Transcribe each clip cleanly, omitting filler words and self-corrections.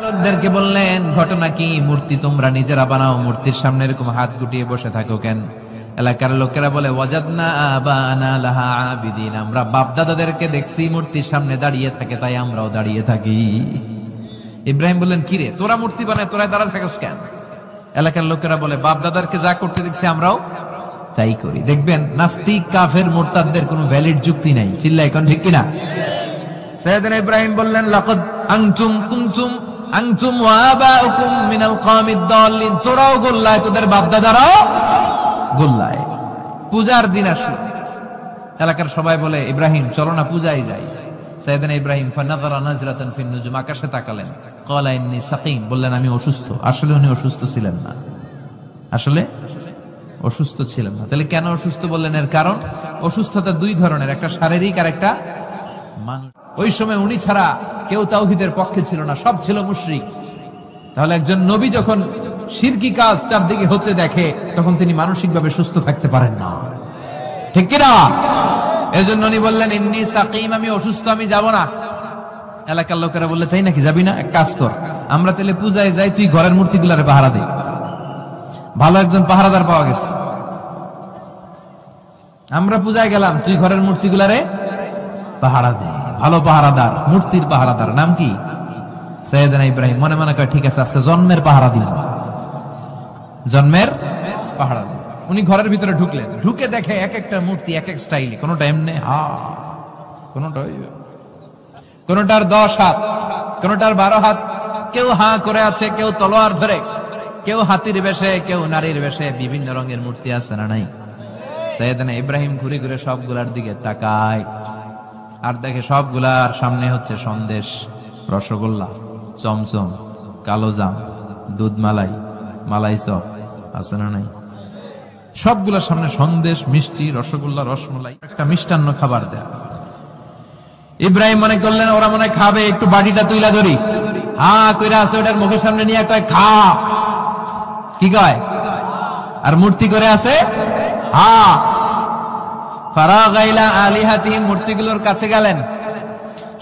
লোকদেরকে বললেন, ঘটনা কি? মূর্তি তোমরা নিজেরা বানাও, মূর্তির সামনে এরকম হাত গুটিয়ে বসে থাকো কেন? এলাকার লোকেরা বলে, ওয়াজাদনা আবানা লাহা আবিদিন, আমরা বাপ দাদাদেরকে দেখছি মূর্তির সামনে দাঁড়িয়ে থাকে, তাই আমরাও দাঁড়িয়ে থাকি। ইব্রাহিম বললেন, কিরে তোরা মূর্তি বানায়, তোরা দাঁড়াতে থাকিস কেন? এলাকার লোকেরা বলে, বাপ দাদারকে যা করতে দেখছি আমরাও তাই করি। দেখবেন নাস্তিক কাফের মুরতাদদের কোনো ভ্যালিড যুক্তি নাই। চিল্লাই কোন ঠিক কিনা? সাইয়েদনা ইব্রাহিম বললেন, লাকাদ আনতুম ওয়া আবাউকুম মিনাল কওমিদ দাল্লিন, তোরাও গোল্লায়, তোদের বাপ দাদারাও গোল্লায়। পূজার দিন আসলো, এলাকার সবাই বলে, ইব্রাহিম চলো না পূজায় যাই। সাইয়েদনা ইব্রাহিম ফানাযারা নাজরাতান ফিন নুজুম, আকাশে তাকালেন। ক্বালা ইন্নী সাকিম, বললেন আমি অসুস্থ। আসলে উনি অসুস্থ ছিলেন না, আসলে অসুস্থ ছিলেন না। তাহলে কেন অসুস্থ বললেন? এর কারণ, অসুস্থতা দুই ধরনের, একটা শারীরিক আর একটা মানসিক। ওই সময় উনি ছাড়া কেউ তাওহীদের পক্ষে ছিল না, সব ছিল মুশরিক। তাহলে একজন নবী যখন শিরকি কাজ চারদিকে হতে দেখে, তখন তিনি মানসিকভাবে সুস্থ থাকতে পারেন না, ঠিক কিনা? এজন্য উনি বললেন, ইন্নী সাকিম, আমি অসুস্থ, আমি যাব না। এলাকার লোকেরা বললে, তাই নাকি, যাবি না? এক কাজ কর, আমরা তাহলে পূজায় যাই, তুই ঘরের মূর্তিগুলারে পাহারা দে। ভালো একজন পাহারাদার পাওয়া গেছে, আমরা পূজায় গেলাম, তুই ঘরের মূর্তিগুলারে পাহারা দে। ভালো পাহারাদার, মূর্তির পাহারাদার, নাম কি? সাইয়েদনা ইব্রাহিম মনে মনে কয়, ঠিক আছে, আজকে জন্মের পাহারা দিন, জন্মের পাহারা দিন। উনি ঘরের ভিতরে ঢুকলেন, ঢুকে দেখে এক একটা মূর্তি এক এক স্টাইলে, কোনোটা এমনি কোনোটার 10 হাত, কোনোটার 12 হাত, কেউ হা করে আছে, কেউ তলোয়ার ধরে, কেউ হাতির বেশে, কেউ নারীর বেশে, বিভিন্ন রঙের মূর্তি আছে না নাই? সাইয়েদনা ইব্রাহিম ঘুরে ঘুরে সবগুলার দিকে তাকায়, আর দেখে সবগুলার সামনে হচ্ছে সন্দেশ, রসগোল্লা, চমচম, কালোজাম, দুধ মালাই, মালাই চপ আছে না নাই? সবগুলার সামনে সন্দেশ, মিষ্টি, রসগোল্লা, রসমলাই, একটা মিষ্টান্ন খাবার দেয়। ইব্রাহিম মনে করলেন ওরা মনে খাবে, একটু বাটিটা তুইলা ধরি। হা কইরা আছে, ওটার মুখের সামনে নিয়ে কয়, খা। কি কয়? আর মূর্তি করে আছে, হা। ফারাগা ইলা আলিহাতিহিম, মূর্তিগুলোর কাছে গেলেন,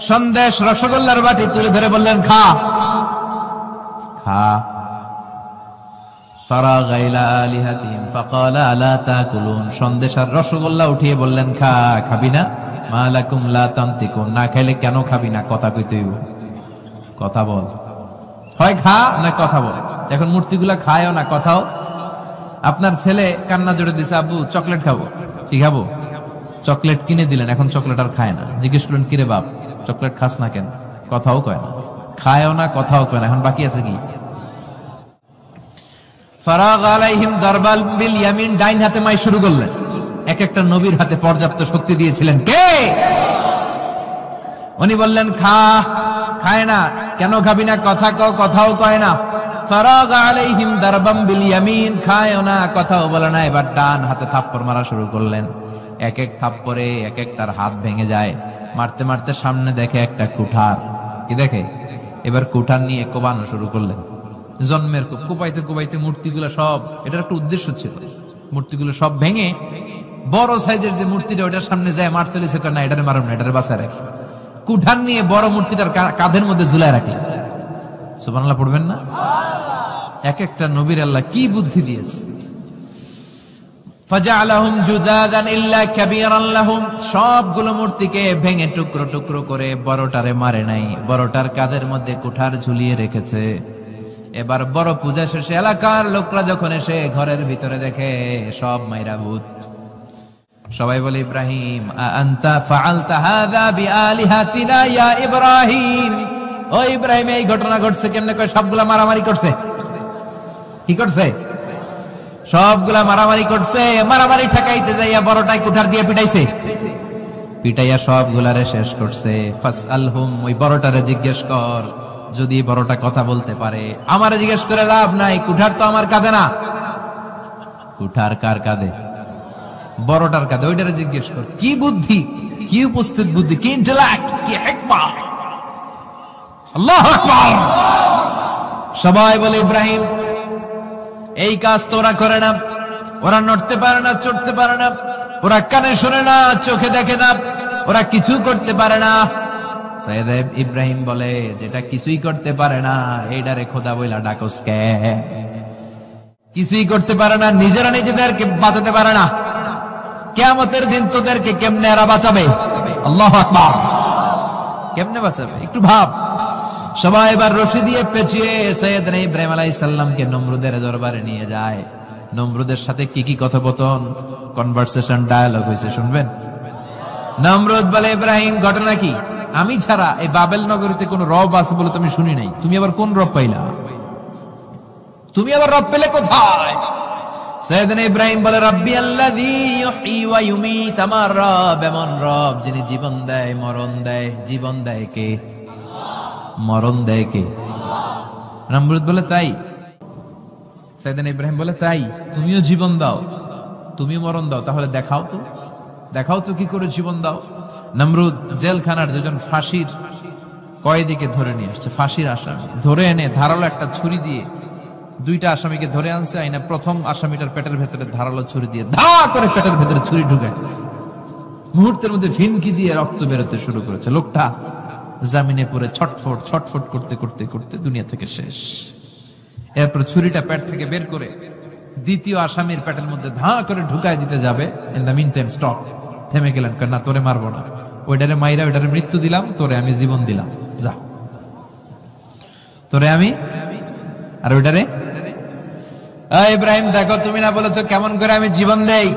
সন্দেশ, রসগোল্লার বাটি তুলে ধরে বললেন, খা খা। ফারাগা ইলা আলিহাতিহিম ফাকালা আলা তাকুলুন, সন্দেশ আর রসগোল্লা উঠিয়ে বললেন, খা, খাবি না? মা লাকুম লা তানতিকুন, না খাইলে কেন খাবি না? কথা কইতে হইব, কথা বল, হয় খা না কথা বল। এখন মূর্তিগুলা খায়ও না, কথাও। আপনার ছেলে কান্না জোরে দিছে, আব্বু চকলেট খাবো। কি খাবো? চকলেট কিনে দিলেন, এখন চকলেট আর খায় না। জিজ্ঞেস করলেন, কিরে বাপ চকলেট খাস না কেন? কথাও কয় না, খায়ও না, কথাও কয় না। এখন বাকি আছে কি? ফারাগ আলাইহিম দারবাল বিল ইয়ামিন, ডাইন হাতে মাই শুরু করলেন। এক একটা নবীর হাতে পর্যাপ্ত শক্তি দিয়েছিলেন কে? উনি বললেন, খা। খায় না, কেন খাবি না? কথা কও, কথাও কয় না। ফারাগ আলাইহিম দারবাম বিল ইয়ামিন, খায়ও না, কথাও বলে না। এবার ডান হাতে থাপ্পড় মারা শুরু করলেন। এক এক থাপ্পড়ে এক একটার হাত ভেঙে যায়। মারতে মারতে সামনে দেখে একটা কুঠার। কি দেখে? এবার কুঠার নিয়ে কোবানো শুরু করলেন। জন্মের কোপাইতে কোপাইতে মূর্তিগুলো সব, এটার একটা উদ্দেশ্য ছিল, মূর্তিগুলো সব ভেঙে বড় সাইজের যে মূর্তিটা, ওটার সামনে যায় মারতে লিছে, না এটারে মারুন না, এটারে বাঁচায় রাখি। কুঠার নিয়ে বড় মূর্তিটার কাঁধের মধ্যে ঝুলায় রাখলেন। সুবহানাল্লাহ পড়বেন না? এক একটা নবীর আল্লাহ কি বুদ্ধি দিয়েছে। ফাজআলাহুম জুদাদান ইল্লা কাবীরান লাহুম, সবগুলো মূর্তিকে ভেঙে টুকরো টুকরো করে বড়টারে মারে নাই, বড়টার কাঁধের মধ্যে কুঠার ঝুলিয়ে রেখেছে। এবার বড় পূজা শেষে এলাকার লোকরা যখন এসে ঘরের ভিতরে দেখে সব মাইরা ভূত। সবাই বলে, ইব্রাহিম আনতা ফাআলতা হাযা বিআলিহাতিনা ইয়া ইব্রাহিম, ও ইব্রাহিম এই ঘটনা ঘটছে কেমনে? কয় সবগুলা মারামারি করছে। কি করছে? সবগুলা মারামারি করছে। মারামারি ঠেকাইতে যাইয়া বড়টাই কুঠার দিয়ে পিটাইছে, পিটাইয়া সবগুলারে শেষ করছে। ফাসআলহুম, ওই বড়টারে জিজ্ঞেস কর, যদি বড়টা কথা বলতে পারে। আমারে জিজ্ঞেস করে লাভ নাই, কুঠার তো আমার কাঁধে না। কুঠার কার কাঁধে? বড়টার কাঁধে। ওইটারে জিজ্ঞেস কর। কি বুদ্ধি, কি উপস্থিত বুদ্ধি, কি ইন্টেলেক্ট, কি হিকমা! আল্লাহু আকবার। সবাই বলে, ইব্রাহিম এই কাজ তো ওরা করে না, ওরা নড়তে পারে না, চড়তে পারে না, ওরা কানে শোনে না, চোখে দেখে না, ওরা কিছু করতে পারে না। সৈয়দ ইব্রাহিম বলে, যেটা কিছুই করতে পারে না এইটারে খোদা বইলা ডাকস কে? কিছুই করতে পারে না, নিজেরা নিজেদেরকে বাঁচাতে পারে না, কিয়ামতের দিন তোদেরকে কেমনে এরা বাঁচাবে? আল্লাহু আকবার। কেমনে বাঁচাবে একটু ভাব। সবাই এবার রশি দিয়ে পেঁচিয়ে সৈয়দনা ইব্রাহিম আলাইহিস সালামকে নমরুদের দরবারে নিয়ে যায়। নমরুদের সাথে কি কি কথোপকথন, কনভারসেশন, ডায়ালগ হয়েছে শুনবেন। নমরুদ বলে, ইব্রাহিম ঘটনা কি? আমি ছাড়া এই বাবেল নগরীতে কোন রব আছে বলে তুমি শুনি নাই, তুমি আবার কোন রব পাইলা? তুমি আবার রব পেলে কোথায়? সৈয়দনা ইব্রাহিম বলে, রাব্বি আল্লাযী ইউহয়ী ওয়া ইউমীত, আমার রব এমন রব যিনি জীবন দেয় মরণ দেয়। জীবন দেয় কে? মরণ দেয় কে? নমরুদ বলে, তাই? সৈয়দনা ইব্রাহিম বলে, তাই? তুমিও জীবন দাও, তুমিও মরণ দাও, তাহলে দেখাও তো, দেখাও তো কি করে জীবন দাও। নমরুদ জেলখানার দুজন ফাঁসির কয়েদিকে ধরে নিয়ে আসছে, ফাঁসির আসামি ধরে এনে ধারালো একটা ছুরি দিয়ে দুইটা আসামিকে ধরে আনছে। আইনা প্রথম আসামিটার পেটের ভেতরে ধারালো ছুরি দিয়ে ধা করে পেটের ভেতরে ছুরি ঢুকে দিয়েছে। মুহূর্তের মধ্যে ভিনকি দিয়ে রক্ত বেরোতে শুরু করেছে। লোকটা জামিনে পড়ে ছটফট ছটফট করতে করতে করতে দুনিয়া থেকে শেষ। এরপর ছুরিটা পেট থেকে বের করে দ্বিতীয় আসামির পেটের মধ্যে ধা করে ঢুকায় দিতে যাবে। In the meantime stop, থেমে গেলেন, না তোরে মারবো না, ওইটারে মাইরা ওইটারে মৃত্যু দিলাম, তোরে আমি জীবন দিলাম, যা তোরে আমি, আর ওইটারে ইব্রাহিম দেখো তুমি না বলেছো কেমন করে আমি জীবন দেই,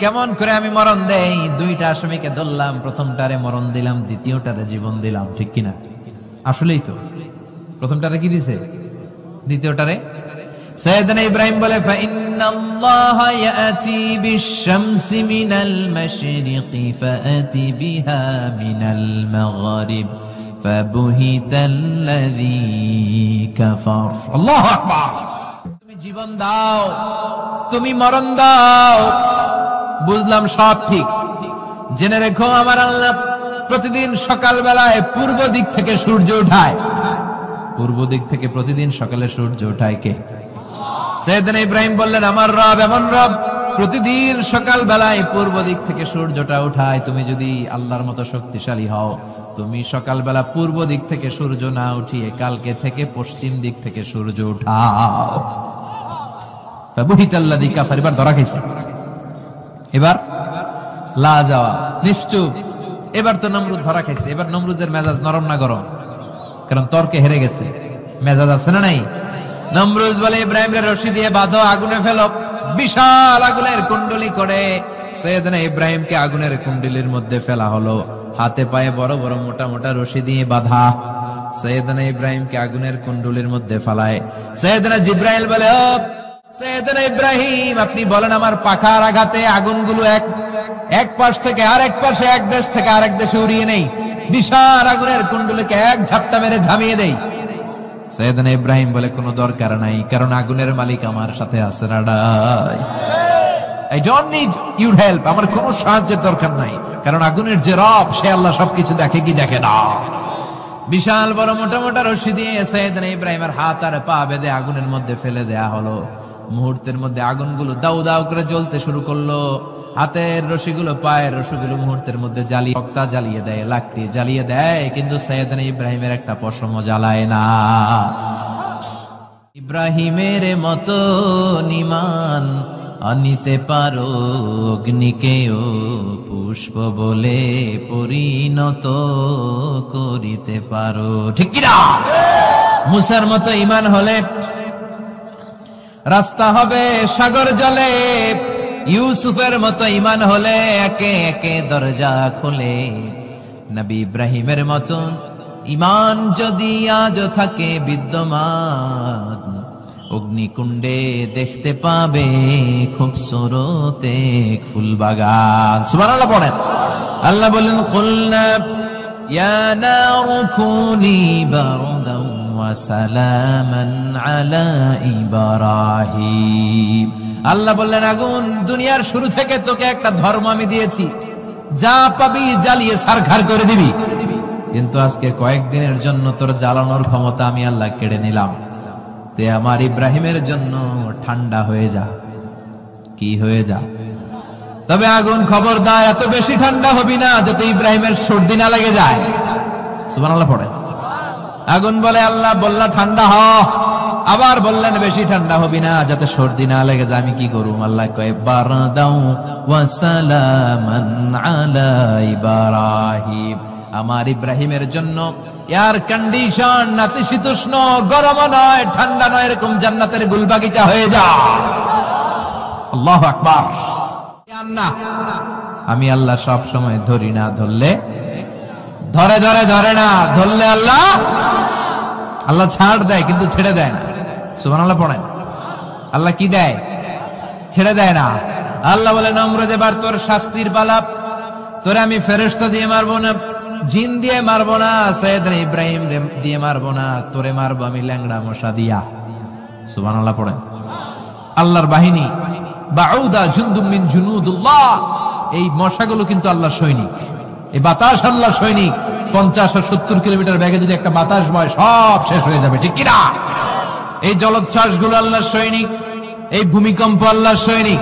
কেমন করে আমি মরণ দেই। দুইটা আসামিকে ধরলাম, প্রথমটারে মরণ দিলাম, দ্বিতীয়টারে জীবন দিলাম, ঠিক কিনা? আসলেই তো প্রথমটারে কি দিছে, দ্বিতীয়টারে। সৈয়দনা ইব্রাহিম বলে, ফাইন্নাল্লাহা ইয়াতি বিশ-শামসি মিনাল মাশরিকি ফাআতি বিহা মিনাল মাগরিব ফাবুহিতাল্লাযী কাফার। আল্লাহু আকবার। তুমি জীবন দাও, তুমি মরণ দাও, বুঝলাম সব ঠিক। জেনে রেখো আমার আল্লাহ প্রতিদিন সকাল বেলায় পূর্ব দিক থেকে সূর্য ওঠায়। পূর্ব দিক থেকে প্রতিদিন সকালে সূর্য ওঠায় কে? সৈয়দনা ইব্রাহিম বললেন, আমার রব এমন রব প্রতিদিন সকাল বেলায় পূর্ব দিক থেকে সূর্যটা ওঠায়। তুমি যদি আল্লাহর মতো শক্তিশালী হও, তুমি সকাল বেলা পূর্ব দিক থেকে সূর্য না উঠিয়ে কালকে থেকে পশ্চিম দিক থেকে সূর্য উঠাও। ফাবুহিতাল্লাযী কাফার। এবার ধরা খাইছে, এবার লা যাওয়া, নিশ্চুপ। এবার তো নমরুদ ধরা খাইছে। এবার নমরুদের মেজাজ নরম না গরম? কারণ তর্কে হেরে গেছে, মেজাজ আছে না নাই? নমরুদ বলে, ইব্রাহিমের রশি দিয়ে বাঁধো, আগুনে ফেলো। বিশাল আগুনের কুণ্ডলী করে সৈয়দনা ইব্রাহিমকে আগুনের কুণ্ডলীর মধ্যে ফেলা হলো। হাতে পায়ে বড় বড় মোটা মোটা রশি দিয়ে বাঁধা। সৈয়দনা ইব্রাহিমকে আগুনের কুণ্ডলীর মধ্যে ফেলায়। সৈয়দনা জিব্রাইল বলে, ও সৈয়দনা ইব্রাহিম, আপনি বলেন আমার পাখার আঘাতে আগুনগুলো এক পাশ থেকে আরেক পাশে, এক দেশ থেকে আরেক দেশে উড়িয়ে নেই, বিশাল আগুনের কুণ্ডলীকে এক ঝাপটা মেরে থামিয়ে দেই। সৈয়দনা ইব্রাহিম বলে, কোনো দরকার নাই, কারণ আগুনের মালিক আমার সাথে আছে। I don't need your help, আমার কোনো সাহায্যের দরকার নাই, কারণ আগুনের যে রব সে আল্লাহ সবকিছু দেখে কি দেখে না। বিশাল বড় মোটা মোটা রশি দিয়ে সৈয়দনা ইব্রাহিমের হাত আর পা বেঁধে আগুনের মধ্যে ফেলে দেয়া হলো। মুহূর্তের মধ্যে আগুনগুলো দাউ দাউ করে জ্বলতে শুরু করলো। হাতের রশিগুলো পায়ের রশিগুলো মুহূর্তের মধ্যে জ্বালিয়ে, তক্তা জ্বালিয়ে দেয়, লাকড়ি জ্বালিয়ে দেয়, কিন্তু সৈয়দনা ইব্রাহিমের একটা পশমও জ্বালায় না। ইব্রাহিমের মতো ঈমান আনিতে পারো, অগ্নিকেও পুষ্প বলে পরিণত করিতে পারো, ঠিক কিনা? মুসার মতো ঈমান হলে রাস্তা হবে সাগর জলে। ইউসুফের মতো ঈমান হলে একে একে দরজা খোলে। নবী ইব্রাহিমের মতন ঈমান যদি আজও থাকে বিদ্যমান, অগ্নিকুণ্ডে দেখতে পাবে খুবসুরত এক ফুল বাগান। সুবহানাল্লাহ পড়েন। আল্লাহ বলেন, কুলনা ইয়া নারু কুনি বারদান ওয়া সালামান আলা ইব্রাহিম। আল্লাহ বললেন, আগুন, দুনিয়ার শুরু থেকে তোকে একটা ধর্ম আমি দিয়েছি, যা পাবি জ্বালিয়ে ছারখার করে দিবি, কিন্তু আজকে কয়েকদিনের জন্য তোর জ্বালানোর ক্ষমতা আমি আল্লাহ কেড়ে নিলাম। তে আমার ইব্রাহিমের জন্য ঠান্ডা হয়ে যা। কি হয়ে যা? তবে আগুন খবরদার এত বেশি ঠান্ডা হবি না যাতে ইব্রাহিমের সর্দি না লেগে যায়। সুবহানাল্লাহ পড়ে। আগুন বলে আল্লাহ বললা ঠান্ডা হ, আবার বললেন বেশি ঠান্ডা হবি না যাতে সর্দি না লেগে যায়। আমি কি করুম? আল্লাহ কয় বারদাউ ওয়া সালামান আলা ইব্রাহিম, আমার ইব্রাহিমের জন্য এয়ার কন্ডিশন, নাতিশীতোষ্ণ, গরম নয় ঠান্ডা নয়, এরকম জান্নাতের গুলবাগিচা হয়ে যা। আল্লাহু আকবার। আমি আল্লাহ সব সময় ধরি না, ধরলে ধরে ধরে ধরে না, ধরলে আল্লাহ আল্লাহ ছাড় দেয় কিন্তু ছেড়ে দেয় না। সুবহানাল্লাহ পড়েন। আল্লাহ কি দেয়? ছেড়ে দেয় না। আল্লাহ বলে নমরুদ এবার তোর শাস্তির পালা, তোরে আমি ফেরেশতা দিয়ে মারবো না, জিন দিয়ে মারবো না, সাইয়েদনা ইব্রাহিম দিয়ে মারবো না, তোরে মারবো আমি ল্যাংড়া মশা দিয়া। সুবহানাল্লাহ পড়েন। আল্লাহর বাহিনী বাউদা জুনদুম মিন জুনুদুল্লাহ, এই মশাগুলো কিন্তু আল্লাহর সৈনিক, এই বাতাস আল্লাহর সৈনিক। 50 আর 70 কিলোমিটার বেগে যদি একটা বাতাস বয় সব শেষ হয়ে যাবে, ঠিক কিনা? এই জলোচ্ছ্বাস গুলো আল্লাহর সৈনিক, এই ভূমিকম্প আল্লাহর সৈনিক।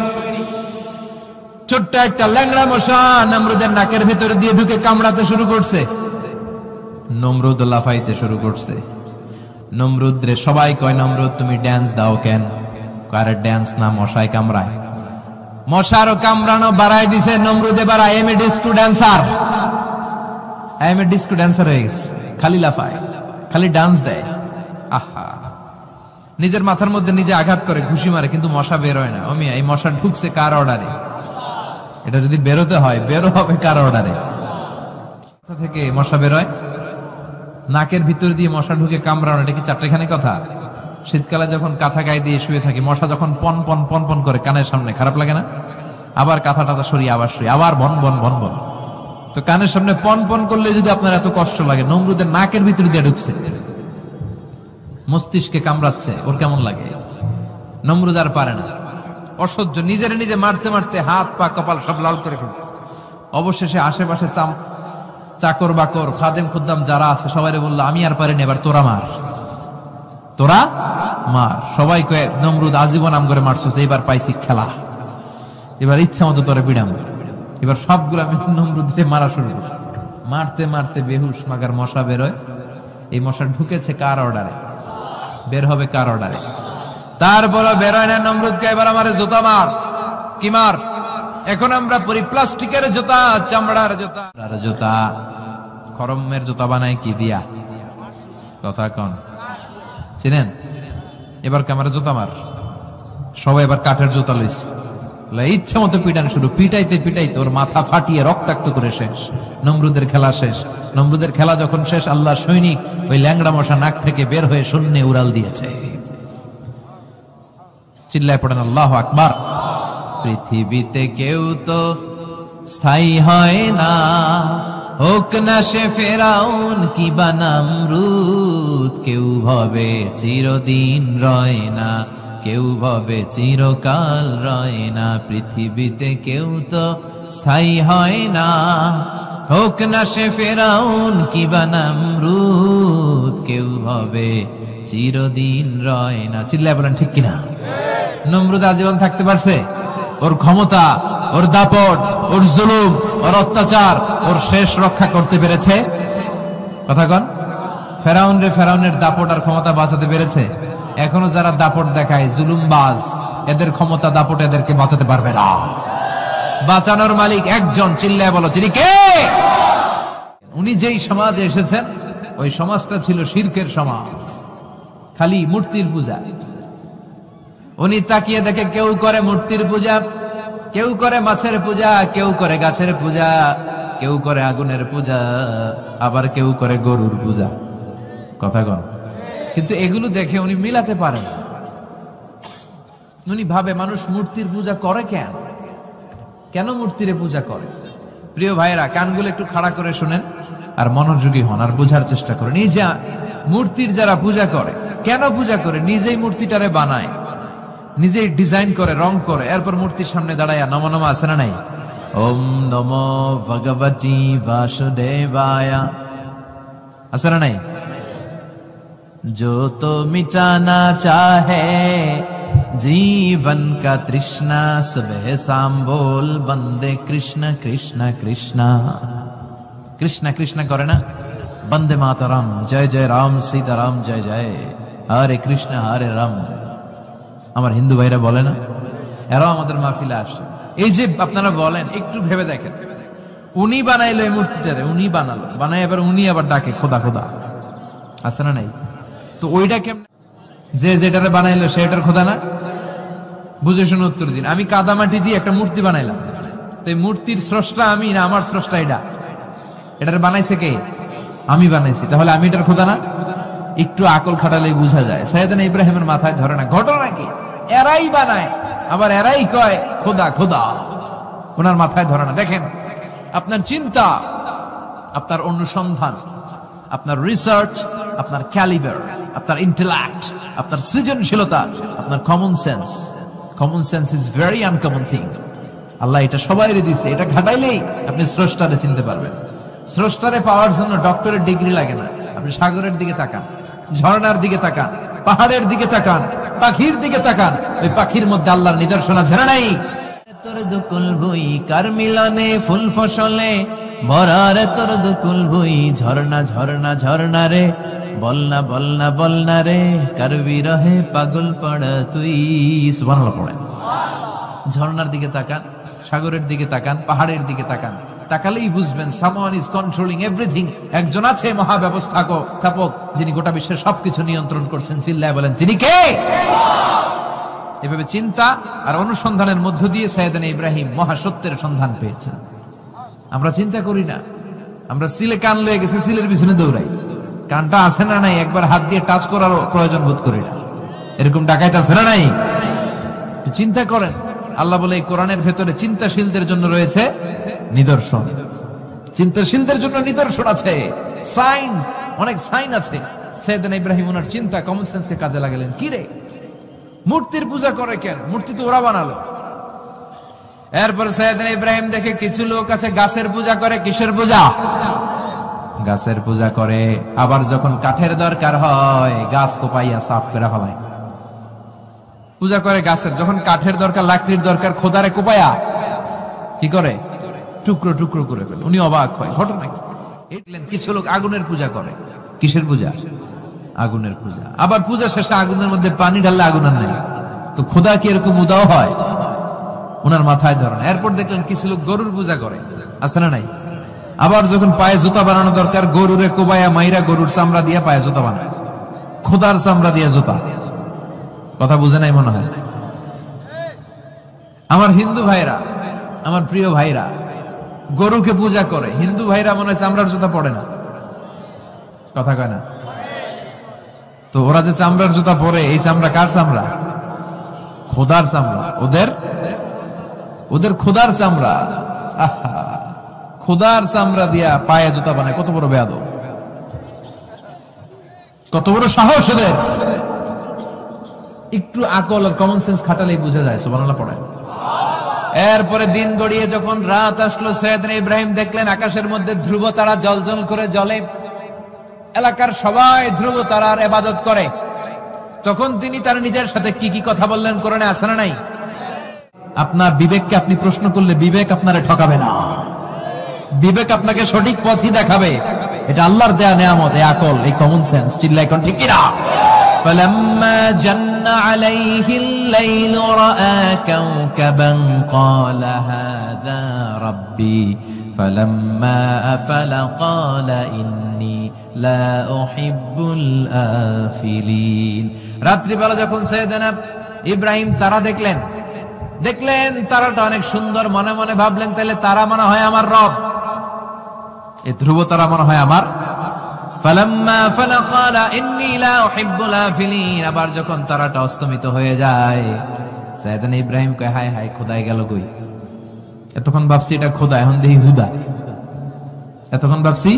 ছোট্ট একটা ল্যাংড়া মশা নমরুদের নাকের ভেতরে দিয়ে ঢুকে কামড়াতে শুরু করছে। নমরুদ লাফাইতে শুরু করছে। নমরুদ রে সবাই কয় নমরুদ তুমি ড্যান্স দাও কেন? আরে ড্যান্স না, মশায় কামড়ায়। মশারও কামড়ানো বাড়াই দিছে নমরুদ। এবার I M A disco dancer, I M A disco dancer হয়ে গেছে। খালি লাফায়, খালি ডান্স দেয়। আহা, নিজের মাথার মধ্যে নিজে আঘাত করে, ঘুষি মারে, কিন্তু মশা বের হয় না। অমিয়া এই মশা ঢুকছে কার অর্ডারে? এটা যদি বেরোতে হয় বেরো হবে কার অর্ডারে? থেকে মশা বের হয়, নাকের ভিতর দিয়ে মশা ঢুকে কামড়ানো, এটা কি চারটেখানি কথা? শীতকালে যখন কাঁথা গায়ে দিয়ে শুয়ে থাকি, মশা যখন পন পন পন পন করে কানের সামনে, খারাপ লাগে না? আবার কাঁথা টাথা সরিয়ে আবার শুয়ে, আবার বন বন বন বন। তো কানের সামনে পন পন করলে যদি আপনার এত কষ্ট লাগে, নমরুদের নাকের ভিতর দিয়ে ঢুকছে, মস্তিষ্কে কামড়াচ্ছে, ওর কেমন লাগে? নমরুদ আর পারে না, অসহ্য। নিজের নিজে মারতে মারতে হাত পা কপাল সব লাল করে ফেলছে। অবশেষে আশেপাশে চাকর বাকর খাদেম খুদ্দাম যারা আছে সবাই বললো আমি আর পারিনি, এবার তোরা মার, তোরা মার। সবাই কয়ে নমরুদ আজীবন নাম করে মারছিস, এইবার পাইছি খেলা, এবার ইচ্ছা মতো তোরে পিড়াম। এবার সবগুলো আমি নমরুদে মারা শুরু করছি। মারতে মারতে বেহুশ মাগার মশা বেরোয়। এই মশা ঢুকেছে কার অর্ডারে? বের হবে কার অর্ডারে? তারপর বেরোয় না। নমরুদকে এবার আমারে জুতা মার। কি মার? এখন আমরা পরি প্লাস্টিকের জুতা, চামড়ার জুতা। আর জুতা খরমের জুতা বানায় কি দিয়া? কথা কন, চিনেন? এবার ক্যামেরা জুতা মার। সবাই এবার কাঠের জুতা লইছে, ইচ্ছা মতো পিটান শুরু। পিটাইতে পিটাইতে ওর মাথা ফাটিয়ে রক্তাক্ত করে শেষ। নমরুদের খেলা শেষ। নমরুদের খেলা যখন শেষ, আল্লাহর সৈনিক ওই ল্যাংড়া মশা নাক থেকে বের হয়ে শূন্যে উড়াল দিয়েছে। চিল্লায় পড়েন আল্লাহু আকবার। পৃথিবীতে কেউ তো স্থায়ী হয় না, হোক না সে ফেরাউন কি বা নমরুদ। কেউ ভাবে চিরদিন রয় না, কেউ ভাবে চিরকাল রয় না। পৃথিবীতে কেউ তো স্থায়ী হয় না, হোক না সে ফেরাউন কি বা নমরুদ। কেউ ভাবে চিরদিন রয় না। চিল্লায় বলেন ঠিক কিনা? নমরুদ আজীবন থাকতে পারছে? ওর ক্ষমতা, ওর দাপট, ওর জুলুম, ওর অত্যাচার, ওর শেষ রক্ষা করতে পেরেছে? কথা কন। ফেরাউন রে ফেরাউনের দাপট আর ক্ষমতা বাঁচাতে পেরেছে? এখনো যারা দাপট দেখায়, জুলুমবাজ, এদের ক্ষমতা দাপট এদেরকে বাঁচাতে পারবে না। বাঁচানোর মালিক একজন। চিল্লায় বলো যিনি কে? উনি যেই সমাজে এসেছেন ওই সমাজটা ছিল শিরকের সমাজ, খালি মূর্তির পূজা। উনি তাকিয়ে দেখে কেউ করে মূর্তির পূজা, কেউ করে মাছের পূজা, কেউ করে গাছের পূজা, কেউ করে আগুনের পূজা, আবার কেউ করে গরুর পূজা। কথা কন। কিন্তু এগুলো দেখে উনি মিলাতে পারেন। উনি ভাবে মানুষ মূর্তির পূজা করে কেন? কেন মূর্তিরে পূজা করে? প্রিয় ভাইরা, কানগুলো একটু খাড়া করে শুনেন আর মনোযোগী হন আর বোঝার চেষ্টা করেন। এই যে মূর্তির যারা পূজা করে, কেন পূজা করে? নিজেই মূর্তিটারে বানায়, নিজেই ডিজাইন করে, রং করে, এরপর মূর্তির সামনে দাঁড়ায় নমো নমো আছে না নাই? ওম নমো ভগবতী বাসুদেবায়া আছে না নাই? जो तो मिटाना चाहे जीवन का तृष्णा, सुबह शाम बोल बंदे कृष्ण कृष्ण कृष्ण। कृष्ण कृष्ण करे ना, বন্দে মাতরম, জয় জয় রাম সীতারাম, জয় জয় হরে কৃষ্ণ হরে রাম। আমার হিন্দু ভাইরা বলে না, এরাও আমাদের মাহফিলে আসে। এই যে আপনারা বলেন, একটু ভেবে দেখেন, উনি বানাইলো এই মূর্তিটারে, উনি বানালো, বানাই এবার উনি আবার ডাকে খোদা খোদা, আছে না নাই? তো ওইটা কেমন, যে যেটারে বানাইলো সেটার খোদা না? বুঝে শুনে উত্তর দিন। আমি কাদামাটি দিয়ে একটা মূর্তি বানাইলাম, তো এই মূর্তির স্রষ্টা আমি না আমার স্রষ্টা এটা? এটারে বানাইছে কে? আমি বানাইছি, তাহলে আমি এটার খোদা না? একটু আকল খাটালেই বোঝা যায়। সাইয়েদনা ইব্রাহিমের মাথায় ধরে না। ঘটনা কি? এরাই বানায়, আবার এরাই কয় খোদা খোদা, ওনার মাথায় ধরে না। দেখেন, আপনার চিন্তা, আপনার অনুসন্ধান, আপনার রিসার্চ, আপনার ক্যালিবার, আপনার ইন্টেলেক্ট, আপনার সৃজনশীলতা, আপনার common sense. Common sense is very uncommon thing. Allah এটা সবাইরে দিছে, এটা ঘাটাইলেই আপনি স্রষ্টারে চিনতে পারবেন। স্রষ্টারে পাওয়ার জন্য ডক্টরের ডিগ্রি লাগে না। আপনি সাগরের দিকে তাকান, ঝর্ণার দিকে তাকান, পাহাড়ের দিকে তাকান, পাখির দিকে তাকান, ওই পাখির মধ্যে আল্লাহর নিদর্শন আছে না নাই? তোর দুকুল বই কার মিলনে ফুল ফসলে ভরার, তোর দুকুল বই ঝর্ণা ঝর্ণা ঝর্ণা রে, বলনা বলনা বলনা রে, কার বিরহে পাগল পড়া তুই। সুবহানাল্লাহ পড়েন। ঝর্ণার দিকে তাকান, সাগরের দিকে তাকান, পাহাড়ের দিকে তাকান, তাকালেই বুঝবেন সামওয়ান ইজ কন্ট্রোলিং এভরিথিং। একজন আছে মহাব্যবস্থাপক, যিনি গোটা বিশ্বের সবকিছু নিয়ন্ত্রণ করছেন। চিল্লায় বলেন, তিনি কে? এভাবে চিন্তা আর অনুসন্ধানের মধ্য দিয়ে সাইয়েদনা ইব্রাহিম মহাসত্যের সন্ধান পেয়েছেন। আমরা চিন্তা করি না, আমরা সিলে কান লয়ে গেছে, সিলের পিছনে দৌড়াই। কানটা আছে না নাই একবার হাত দিয়ে টাচ করার প্রয়োজন বোধ করি না। এরকম ডাকাইত আছে না নাই? চিন্তা করেন। আল্লাহ বলে এই কোরআনের ভেতরে চিন্তাশীলদের জন্য রয়েছে নিদর্শন। চিন্তাশীলদের জন্য নিদর্শন আছে, সাইন, অনেক সাইন আছে। সাইয়েদনা ইব্রাহিম ওনার চিন্তা, কমন সেন্সকে কাজে লাগালেন। কি রে, মূর্তির পূজা করে কেন? মূর্তি তো ওরা বানালো। এরপর সাইয়েদনা ইব্রাহিম দেখে কিছু লোক আছে গাছের পূজা করে। কিসের পূজা? গাছের পূজা করে। আবার যখন কাঠের দরকার হয়, গাছ কোপাইয়া সাফ করে ফেলায়। পূজা করে গাছের, যখন কাঠের দরকার, লাকড়ির দরকার, খোদারে কোপায়া কি করে? টুকরো টুকরো করে ফেলে। উনি অবাক হয়, ঘটনা কি? কিছু লোক আগুনের পূজা করে। কিসের পূজা? আগুনের পূজা। আবার পূজা শেষে আগুনের মধ্যে পানি ঢাললে আগুন আর নাই। তো খোদা কি এরকম উদাও হয়? ওনার মাথায় ধরেন। এরপর দেখলেন কিছু লোক গরুর পূজা করে, আছে না নাই? আবার যখন পায়ে জুতা বানানো দরকার, গরুরে কোবায়া মাইরা গরুর চামড়া দিয়ে পায়ে জুতা বানায়, খোদার চামড়া দিয়ে জুতা। কথা বুঝে নাই মনে হয়। আমার হিন্দু ভাইরা, আমার প্রিয় ভাইরা, গরুকে পূজা করে। হিন্দু ভাইরা মনে হয় চামড়ার জুতা পড়ে না, কথা কয় না। তো ওরা যে চামড়ার জুতা পরে, এই চামড়া কার চামড়া? খোদার চামড়া। ওদের খোদার চামড়া। আহা, খোদার চামড়া দিয়া পায়ে জুতা বানায়। কত বড় বেয়াদব, কত বড় সাহস ওদের! একটু আকল আর কমন সেন্স খাটালেই বুঝা যায়। সুবহানাল্লাহ পড়েন। এরপরে দিন গড়িয়ে যখন রাত আসলো, সাইয়েদনা ইব্রাহিম দেখলেন আকাশের মধ্যে ধ্রুব তারা জ্বলজ্বল করে জ্বলে। এলাকার সবাই ধ্রুব তারার ইবাদত করে। তখন তিনি তার নিজের সাথে কি কি কথা বললেন, কোরআনে আছে না নাই? আপনার বিবেককে আপনি প্রশ্ন করলে বিবেক আপনারে ঠকাবে না, বিবেক আপনাকে সঠিক পথই দেখাবে। এটা আল্লাহর দেয়া নেয়ামত, এই আকল, এই কমন সেন্স। চিল্লায় কোন ঠিক কিনা? فلما جن عليه الليل رأى كوكبا قال هذا ربي فلما أفل قال إني لا أحب الآفلين। রাত্রি বেলা যখন সাইয়েদনা ইব্রাহিম তারা দেখলেন তারাটা অনেক সুন্দর, মনে মনে ভাবলেন তাহলে তারা মনে হয় আমার রব, এই ধ্রুব তারা মনে হয় আমার। ফালাম্মা ফালা ক্বালা ইন্নী লা উহিব্বুল আফিলিন। আবার যখন তারাটা অস্তমিত হয়ে যায়, সাইয়েদনা ইব্রাহিম কয়, হায় হায়, খোদাই গেল কই? এতক্ষণ ভাবছি এটা খোদা, এখন দেখি হুদা। এতক্ষণ ভাবছি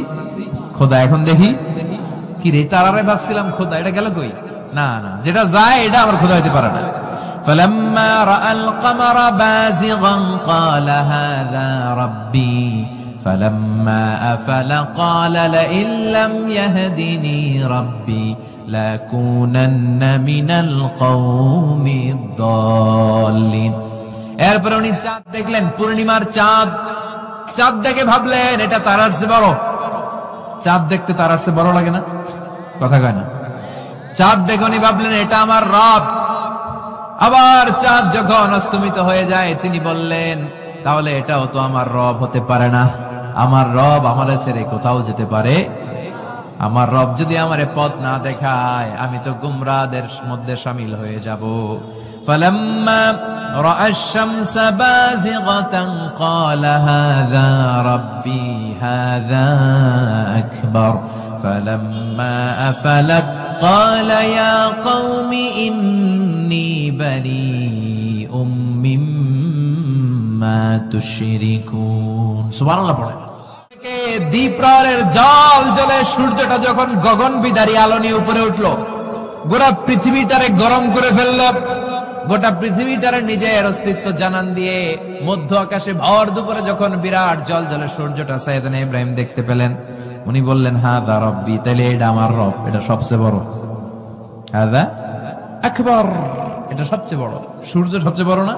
খোদা, এখন দেখি কি রে? তারারে ভাবছিলাম খোদা, এটা গেল কই? না না, যেটা যায় এটা আমার খোদা হইতে পারে না। فلما رأى القمر بازغا قال هذا ربي فلما أفل قال لئن لم يهدني ربي لأكونن من القوم الضالين। এরপর উনি চাঁদ দেখলেন, পূর্ণিমার চাঁদ। চাঁদ দেখে ভাবলেন এটা তারার চেয়ে বড়। চাঁদ দেখতে তারার চেয়ে বড় লাগে না? কথা কয় না? চাঁদ দেখুনি ভাবলেন এটা আমার রব। আবার চাঁদ যখন অস্তমিত হয়ে যায় তিনি বললেন তাহলে এটাও তো আমার রব হতে পারে না। আমার রব আমারে ছেড়ে কোথাও যেতে পারে? আমার রব যদি আমারে পথ না দেখায় আমি তো গুমরাহদের মধ্যে শামিল হয়ে যাব। ফালাম্মা রাআ আশ-শামস বাযিগাতান ক্বালা হাযা রাব্বি হাযা আকবার ফালাম্মা আফালাত ক্বালা ইয়া কওমি ইন্নী বারীউম মিম্মা তুশরিকুন। সুবহানাল্লাহ পড়েন। দ্বীপ্রায়ের জল জ্বলে সূর্যটা যখন গগন বিদারী আলো নিয়ে উপরে উঠলো, গোটা পৃথিবীটারে গরম করে ফেললো, গোটা পৃথিবীটারে নিজের অস্তিত্ব জানান দিয়ে মধ্য আকাশে ভর দুপুরে যখন বিরাট জল জ্বলে সূর্যটা সাইয়েদনা ইব্রাহিম দেখতে পেলেন, উনি বললেন হাযা রাব্বি, তাইলে এটা আমার রব, এটা সবচেয়ে বড়। হাযা আকবার, এটা সবচেয়ে বড়। সূর্য সবচেয়ে বড় না?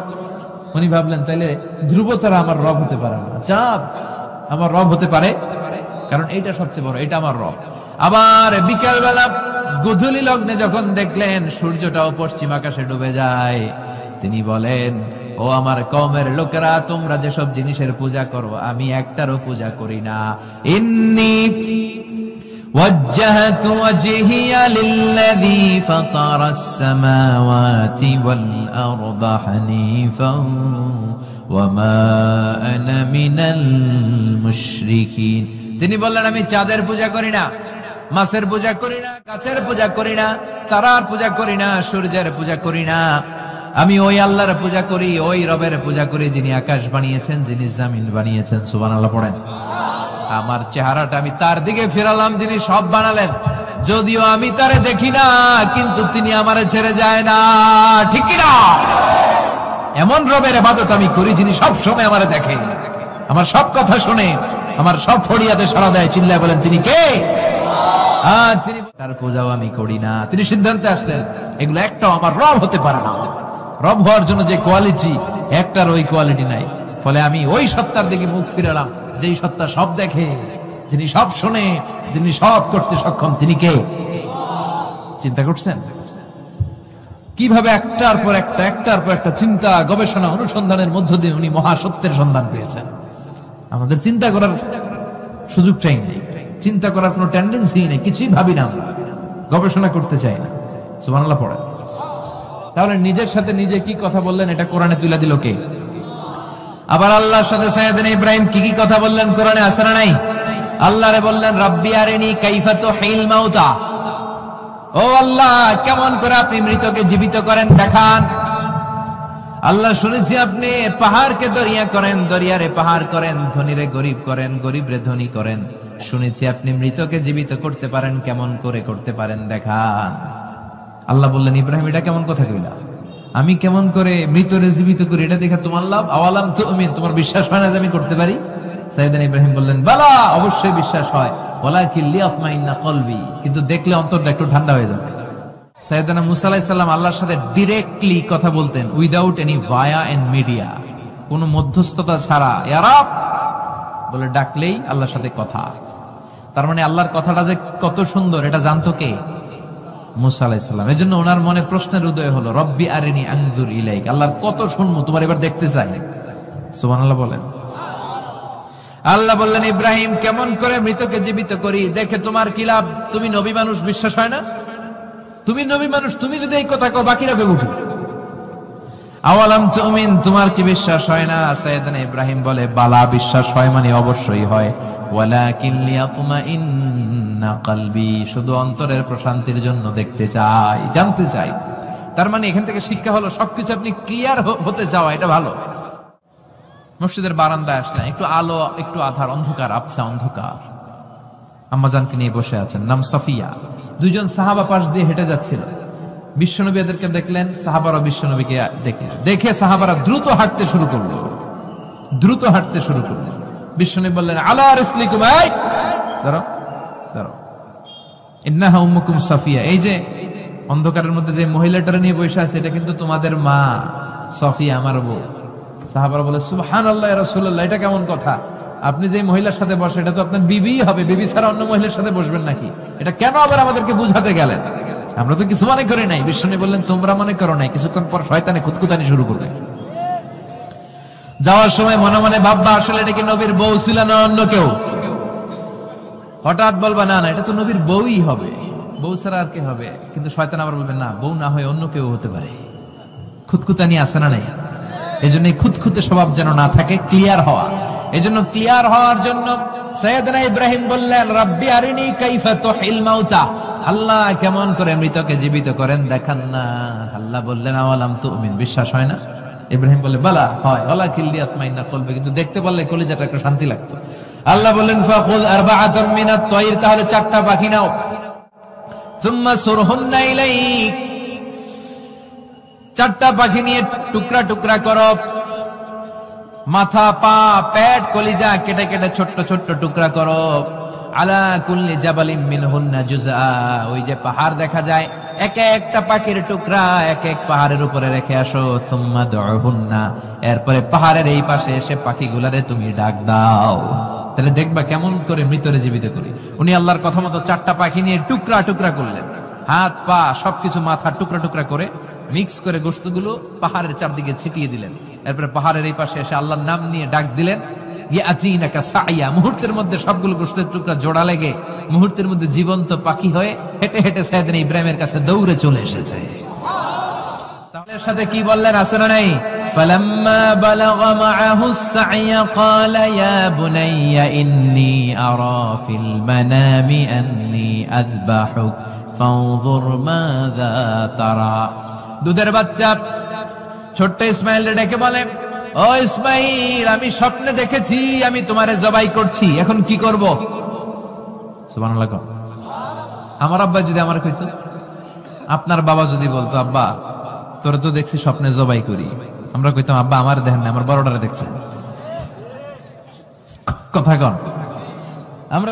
উনি ভাবলেন তাইলে ধ্রুব তারা আমার রব হতে পারে না, চাঁদ আমার রব হতে পারে, কারণ এইটা সবচেয়ে বড়, এটা আমার রব। আবার বিকাল বেলা গোধূলি লগ্নে যখন দেখলেন সূর্যটাও পশ্চিম আকাশে ডুবে যায়, তিনি বলেন ও আমার কওমের লোকেরা, তোমরা যেসব জিনিসের পূজা করো আমি একটারও পূজা করি না। ইন্নী ওয়াজ্জাহতু ওয়াজহিয়া লিল্লাযী ফাতারাস সামাওয়াতি ওয়াল আরদা হানিফান ওয়ামা আনা মিনাল মুশরিকিন। তিনি বললেন আমি চাঁদের পূজা করি না, মাছের পূজা করি না, গাছের পূজা করি না, তারার পূজা করি না, সূর্যের পূজা করি না। আমি ওই আল্লাহর পূজা করি, ওই রবের পূজা করি যিনি আকাশ বানিয়েছেন, যিনি জমিন বানিয়েছেন। সুবহানাল্লাহ পড়েন। আমার চেহারাটা আমি তার দিকে ফেরালাম যিনি সব বানালেন, যদিও আমি তারে দেখি না কিন্তু তিনি আমারে ছেড়ে যায় না, ঠিক কি না? এমন রবের ইবাদত আমি করি যিনি সব সময় আমারে দেখে, আমার সব কথা শুনে, আমার সব ফরিয়াদে সাড়া দেয়। চিল্লায় বলেন তিনি কে? তিনি তার পূজাও আমি করি না। তিনি সিদ্ধান্তে আসলেন এগুলো একটাও আমার রব হতে পারে না। রব হওয়ার জন্য যে কোয়ালিটি, একটার ওই কোয়ালিটি নাই। ফলে আমি ওই সত্তার দিকে মুখ ফিরালাম যেই সত্তা সব দেখে, যিনি সব শুনে, যিনি সব করতে সক্ষম। তিনি কে? চিন্তা করছেন কিভাবে একটার পর একটা, একটার পর একটা চিন্তা, গবেষণা, অনুসন্ধানের মধ্য দিয়ে উনি মহাসত্যের সন্ধান পেয়েছেন। আমাদের চিন্তা করার সুযোগটাই নেই, চিন্তা করার কোনো টেন্ডেন্সি নেই, কিছুই ভাবি না, আমরা গবেষণা করতে চাই না। সুবহানাল্লাহ পড়েন। তাহলে নিজের সাথে নিজে কি কথা বললেন এটা কোরআনে তুলে দিল কে? আবার আল্লাহর সাথে সাইয়েদনা ইব্রাহিম কি কি কথা বললেন কোরআনে আছে না নাই? আল্লাহরে বললেন রাব্বি আরিনি কাইফা তুহিল মাউতা, ও আল্লাহ কেমন করে আপনি মৃতকে জীবিত করেন দেখান। আল্লাহ শুনেছি আপনি পাহাড়কে দরিয়া করেন, দরিয়ারে পাহাড় করেন, ধনীরে গরিব করেন, গরিবরে ধনী করেন। শুনেছি আপনি মৃতকে জীবিত করতে পারেন, কেমন করে করতে পারেন দেখান। আল্লাহ বললেন ইব্রাহিম এটা কেমন কথা কইলা? আমি কেমন করে মৃতরে জীবিত করি এটা দেখা তোমার লাভ? আওয়ালাম তুমিন, তোমার বিশ্বাস হয় না যে আমি করতে পারি? সাইয়েদনা ইব্রাহিম বললেন বালা, অবশ্যই বিশ্বাস হয়, ওয়ালাকিন লিয়াতমাইন্না কলবি, কিন্তু দেখলে অন্তরটা একটু ঠান্ডা হয়ে যাবে। সাইয়েদনা মুসা আলাইহিস সালাম আল্লাহর সাথে ডাইরেক্টলি কথা বলতেন, without any via and media, কোনো মধ্যস্থতা ছাড়া। ইয়া রাব বলে ডাকলেই আল্লাহর সাথে কথা। তার মানে আল্লাহর কথাটা যে কত সুন্দর এটা জানতো কে? মুসা আলাইহিস সালাম। এজন্য ওনার মনে প্রশ্নের উদয় হলো, রব্বি আরিনি আনজুর ইলাইক, আল্লাহর কত শুনবো, তোমার এবার দেখতে চাই। সুবহানাল্লাহ বলেন। আল্লাহ বললেন ইব্রাহিম কেমন করে মৃতকে জীবিত করি দেখে তোমার কি লাভ? তুমি নবী মানুষ, বিশ্বাস হয় না? তুমি নবী মানুষ, তুমি যদি এই কথা কও বাকিরা কইব কি? আওয়ালাম তুমিন, তোমার কি বিশ্বাস হয় না? সাইয়েদনা ইব্রাহিম বলে বালা, বিশ্বাস হয় মানে অবশ্যই হয়, ওয়ালাকিন লিয়াতমাইন্না কলবি, শুধু অন্তরের প্রশান্তির জন্য দেখতে চাই, জানতে চাই। তার মানে এখান থেকে শিক্ষা হলো সবকিছু আপনি ক্লিয়ার হতে চাওয়া, এটা ভালো। মসজিদের বারান্দায় আসলেন, একটু আলো, একটু আধার, অন্ধকার, আবছা অন্ধকার। আম্মাজানকে নিয়ে বসে আছেন, নাম সাফিয়া। দুইজন সাহাবা পাশ দিয়ে হেঁটে যাচ্ছিল। বিশ্বনবী এদেরকে দেখলেন, সাহাবারা বিশ্বনবীকে দেখলেন। দেখে সাহাবারা দ্রুত হাঁটতে শুরু করলো, দ্রুত হাঁটতে শুরু করলো। বিশ্বনবী বললেন আলা রিসলিকুম, এই ধরো ধরো, ইন্নাহা উম্মুকুম সাফিয়া, এই যে অন্ধকারের মধ্যে যে মহিলাটার নিয়ে বসে আছে এটা কিন্তু তোমাদের মা সাফিয়া, আমার বউ। সাহাবারা বলে সুবহানাল্লাহ ইয়া রাসূলুল্লাহ, এটা কেমন কথা? আপনি যে মহিলার সাথে বসে এটা তো আপনার বিবি হবে, বিবি ছাড়া অন্য মহিলার সাথে বসবেন নাকি? এটা কেন আবার আমাদেরকে বুঝাতে গেলেন? আমরা তো কিছু মনে করি নাই। বিষ্ণু বললেন তোমরা মনে করো নাই, কিছুক্ষণ পর শয়তানে খুঁতখুতানি শুরু করবে। যাওয়ার সময় মনে মনে ভাববা আসলে এটা কি নবীর বউ ছিল না অন্য কেউ। হঠাৎ বলবা না না এটা তো নবীর বউই হবে, বউ ছাড়া আর কে হবে? কিন্তু শয়তান আবার বলবে না বউ না হয়ে অন্য কেউ হতে পারে। খুঁতখুতানি আছে না নাই? এই জন্য খুঁতখুতে স্বভাব যেন না থাকে, ক্লিয়ার হওয়া। এই জন্য ক্লিয়ার হওয়ার জন্য সাইয়েদনা ইব্রাহিম বললেন রাব্বি আরিনি কাইফা তুহিল মাউতা, আল্লাহ কেমন করে মৃতকে জীবিত করেন দেখান না। আল্লাহ বললেন আওয়ালাম তুমিন, বিশ্বাস হয় না? ইব্রাহিম বলে বালা হয়, ওয়ালাকিন লিয়াতমাইন্না কলবি, কিন্তু দেখতে পারলে কলিজাটা একটু শান্তি লাগতো। আল্লাহ বললেন ফাখুয আরবাআতাম মিনাত তায়র, তাহলে 4টা পাখি নাও, সুম্মা সুরহুন্না ইলাইক, 4টা পাখি নিয়ে টুকরা টুকরা করো, মাথা পা পেট কলিজা কেটে কেটে ছোট্ট ছোট্ট টুকরা করো। আলা কুল্লি জাবালিন মিনহুন্না জুজআ, ওই যে পাহাড় দেখা যায় এক একটা পাখির টুকরা এক এক পাহাড়ের উপরে রেখে আসো। সুম্মা দুহুন্না, এরপরে পাহাড়ের এই পাশে এসে পাখিগুলারে তুমি ডাক দাও, তাহলে দেখবা কেমন করে মৃতরে জীবিত করি। উনি আল্লাহর কথা মতো 4টা পাখি নিয়ে টুকরা টুকরা করলেন, হাত পা সবকিছু মাথা টুকরা টুকরা করে মিক্স করে গোশতগুলো পাহাড়ের চারদিকে ছিটিয়ে দিলেন। এরপরে পাহাড়ের এই পাশে এসে আল্লাহর নাম নিয়ে ডাক দিলেন ইয়াতিনাকা সাইয়া, মুহূর্তের মধ্যে সবগুলো গোশতের টুকরা জোড়া লেগে মুহূর্তের মধ্যে জীবন্ত পাখি হয়ে হেঁটে হেঁটে সাইয়েদনা ইব্রাহিমের কাছে দৌড়ে চলে এসেছে। তাহলে সাথে কি বললেন আছে না নাই? ফালাম্মা বালাগা মাআহু সাইয়া ক্বালা ইয়া বুনাইয়া ইন্নী আরা ফিল মানামি আন্নী আযবাহুক ফানজুর মাযা তারা। দুধের বাচ্চা ছোট্ট ইসমাইল ডেকে বলে ও ইসমাইল, আমি স্বপ্নে দেখেছি আমি তোমারে জবাই করছি, এখন কি করব? সুবহানাল্লাহ। আমার আব্বা যদি আমার কইতো, আপনার বাবা যদি বলতো আব্বা তোরে তো দেখছি স্বপ্নে জবাই করি, আমরা কইতাম আব্বা আমার দেখেন না, আমার বড়টারে দেখছেন। কথা কন, আমরা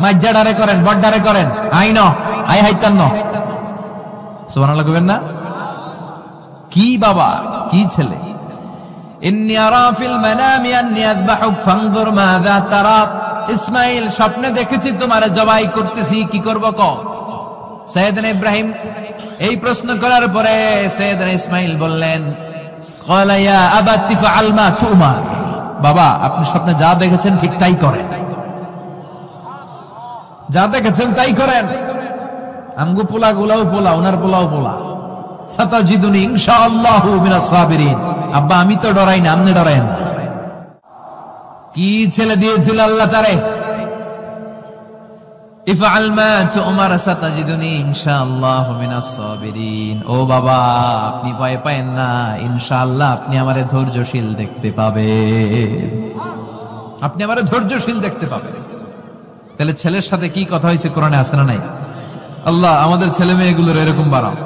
মাইজাডারে করেন বড়ডারে করেন, আইন আই হাইতান ন। সুবহানাল্লাহ কইবেন না? কি বাবা কি ছেলে। ইন্নী আরা ফিল মানামি আন্নী আযবাহুক ফানজুর মাযা তারা, ইসমাইল স্বপ্নে দেখেছি তোমারে জবাই করতেছি, কি করব কও? সাইয়েদনা ইব্রাহিম এই প্রশ্ন করার পরে সাইয়েদনা ইসমাইল বললেন ক্বালা ইয়া আবাতি ফাআল মা তুমার, বাবা আপনি স্বপ্নে যা দেখেছেন ঠিক তাই করেন, যা দেখেছেন তাই করেন। আমগো পোলা গুলাও পোলা, ওনার পোলাও পোলা। সাতাজিদুনি ইনশাআল্লাহু মিনাস সাবিরিন, আব্বা আমি তো ডরাই না, আপনি ডরায়েন না। কি ছেলে দিয়েছিল আল্লাহ তারে। ইফআল মা তুমার সাতাজিদুনি ইনশাআল্লাহু মিনাস সাবিরিন, ও বাবা আপনি ভয় পায়েন না, ইনশাআল্লাহ আপনি আমারে ধৈর্যশীল দেখতে পাবেন, আপনি আমারে ধৈর্যশীল দেখতে পাবেন। তাহলে ছেলের সাথে কি কথা হয়েছে কোরআনে আছে না নাই? আল্লাহ আমাদের ছেলে মেয়েগুলোর এরকম বানাও।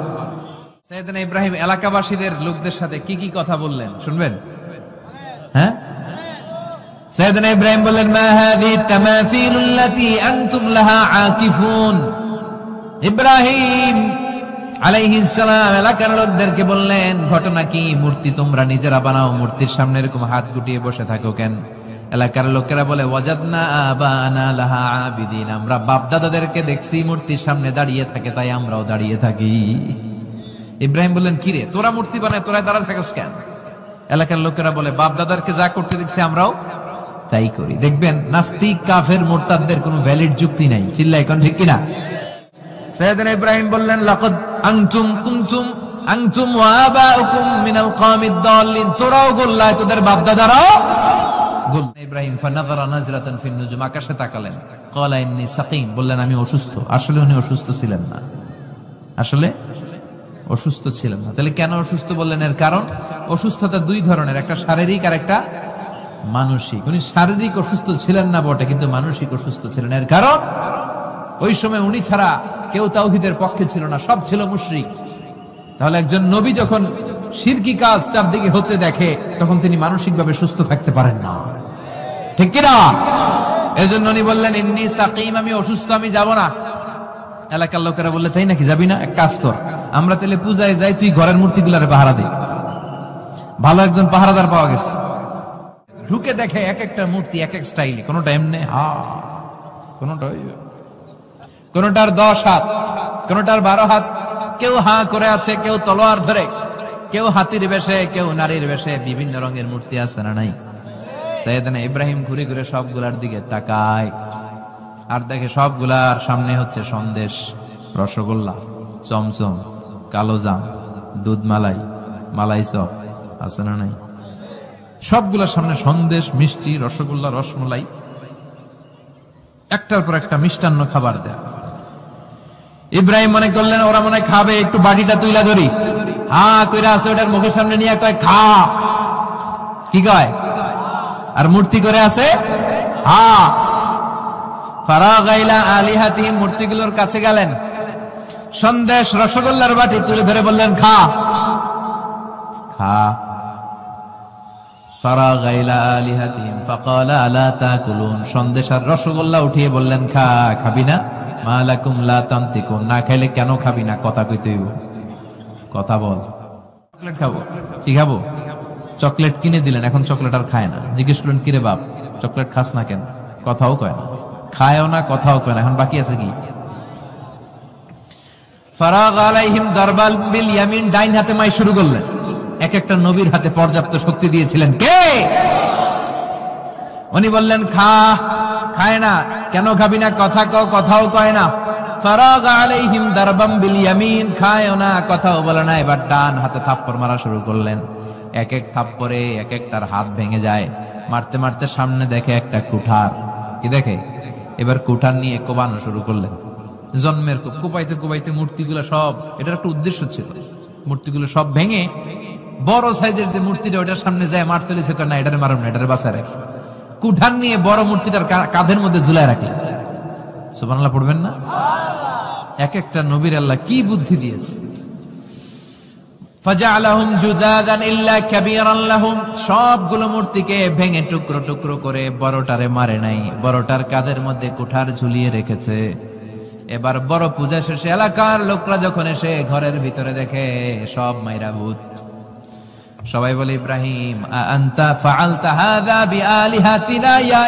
সাইয়েদনা ইব্রাহিম এলাকাবাসীদের লোকদের সাথে কি কি কথা বললেন শুনবেন? হ্যাঁ, সাইয়েদনা ইব্রাহিম বললেন মা হাযিহি তামাসিলুল্লাতী আনতুম লাহা আকিফুন। ইব্রাহিম আলাইহিস সালাম এলাকার লোকদেরকে বললেন ঘটনা কি, মূর্তি তোমরা নিজেরা বানাও, মূর্তির সামনে এরকম হাত গুটিয়ে বসে থাকো কেন? এলাকার লোকেরা বলে ওয়াজাদনা আবানা লাহা আবিদিন, আমরা বাপ দাদাদেরকে দেখছি মূর্তির সামনে দাঁড়িয়ে থাকে তাই আমরাও দাঁড়িয়ে থাকি। ইব্রাহিম বললেন কি রে তোরা মূর্তি বানায় তোরা দাঁড়া থাকস কেন? এলাকার লোকেরা বলে বাপ দাদারকে যা করতে দেখছি আমরাও তাই করি। দেখবেন নাস্তিক কাফের মুরতাদদের কোনো ভ্যালিড যুক্তি নাই, চিল্লাই কোন ঠিক কিনা? সাইয়েদনা ইব্রাহিম বললেন লাকাদ আনতুম কুনতুম আনতুম ওয়া আবাউকুম মিনাল কওমিদ দাল্লিন, তোরাও গোল্লায় তোদের বাপ দাদারাও গোল। ইব্রাহিম ফানাযারা নাজরাতান ফিন নুজুম, আকাশে তাকালেন, ক্বালা ইন্নী সাকিম, বললেন আমি অসুস্থ। আসলে উনি অসুস্থ ছিলেন না, আসলে অসুস্থ ছিলেন না। তাহলে কেন অসুস্থ বললেন? এর কারণ অসুস্থতা দুই ধরনের, একটা শারীরিক আর একটা মানসিক। উনি শারীরিক অসুস্থ ছিলেন না বটে, কিন্তু মানসিক অসুস্থ ছিলেন। এর কারণ ওই সময় উনি ছাড়া কেউ তাওহীদের পক্ষে ছিল না, সব ছিল মুশরিক। তাহলে একজন নবী যখন শিরকি কাজ চারদিকে হতে দেখে তখন তিনি মানসিকভাবে সুস্থ থাকতে পারেন না, ঠিক কিনা? এজন্য উনি বললেন ইন্নী সাকিম, আমি অসুস্থ, আমি যাব না। এলাকার লোকেরা বললে তাই নাকি, যাবি না? এক কাজ কর, আমরা তাহলে পূজায় যাই, তুই ঘরের মূর্তিগুলারে পাহারা দে। ভালো একজন পাহারাদার পাওয়া গেছে, ঢুকে দেখে এক একটা মূর্তি এক এক স্টাইলে, কোনটা এমনি কোনটার 10 হাত, কোনটার 12 হাত, কেউ করে আছে, কেউ তলোয়ার ধরে, কেউ হাতির বেশে, কেউ নারীর বেশে, বিভিন্ন রঙের মূর্তি আছে না নাই? সাইয়েদনা ইব্রাহিম ঘুরে ঘুরে সবগুলার দিকে তাকায় আর দেখে সবগুলার সামনে হচ্ছে সন্দেশ, রসগোল্লা, চমচম, কালোজাম, দুধ মালাই, মালাই চপ আছে না নাই? সবগুলার সামনে সন্দেশ, মিষ্টি, রসগোল্লা, রসমলাই, একটার পর একটা মিষ্টান্ন খাবার দেয়। ইব্রাহিম মনে করলেন ওরা মনে খাবে, একটু বাটিটা তুইলা ধরি, কইরা আছে ওটার মুখের সামনে নিয়ে কয় খা, কি কয়, আর মূর্তি করে আছে ফারাগাইলা আলিহাতিহিম, মূর্তিগুলোর কাছে গেলেন, সন্দেশ রসগোল্লার বাটি তুলে ধরে বললেন খা। ফারাগাইলা আলিহাতিহিম ফাকালা আলা তাকুলুন, সন্দেশ আর রসগোল্লা উঠিয়ে বললেন খাবি না? মালাকুম লা তানতিকুন, না খাইলে কেন খাবি না? কথা কইতে হইব, কথা বল। চকলেট খাবো, কি খাবো? চকলেট কিনে দিলেন, এখন চকলেট আর খায় না। জিজ্ঞেস করলেন কিরে বাপ, চকলেট খাস না কেন? কথাও কয় না, খায়ও না, কথাও কয় না, এখন বাকি আছে কি? ফারাগ আলাইহিম দারবাল বিল ইয়ামিন, ডাইন হাতে মাই শুরু করলেন। এক একটা নবীর হাতে পর্যাপ্ত শক্তি দিয়েছিলেন কে? উনি বললেন খায় না, কেন খাবি না? কথা কও, কথাও কয় না। ফারাগ আলাইহিম দারবাম বিল ইয়ামিন, খায়ও না, কথাও বলে না। এবার ডান হাতে থাপ্পড় মারা শুরু করলেন। এক এক থাপ্পড়ে এক একটার হাত ভেঙে যায়। মারতে মারতে সামনে দেখে একটা কুঠার, কি দেখে? এবার কুঠার নিয়ে কোবানো শুরু করলেন। জন্মের কোপাইতে কোপাইতে মূর্তিগুলো সব, এটার একটা উদ্দেশ্য ছিল, মূর্তিগুলো সব ভেঙে বড় সাইজের যে মূর্তিটা ওটার সামনে যায় মারতে লিছে, না এটারে মারুন না, এটারে বাঁচায় রাখি। কুঠার নিয়ে বড় মূর্তিটার কাঁধের মধ্যে ঝুলায় রাখলেন। সুবহানাল্লাহ পড়বেন না? এক একটা নবীর আল্লাহ কি বুদ্ধি দিয়েছে। ফাজআলাহুম জুদাদান ইল্লা কাবীরান লাহুম, সবগুলো মূর্তিকে ভেঙে টুকরো টুকরো করে বড়টারে মারে নাই, বড়টার কাঁধের মধ্যে কুঠার ঝুলিয়ে রেখেছে। এবার বড় পূজা শেষে এলাকার লোকরা যখন এসে ঘরের ভিতরে দেখে সব মাইরা ভূত। সবাই বলে ইব্রাহিম আনতা ফাআলতা হাযা বিআলিহাতিনা ইয়া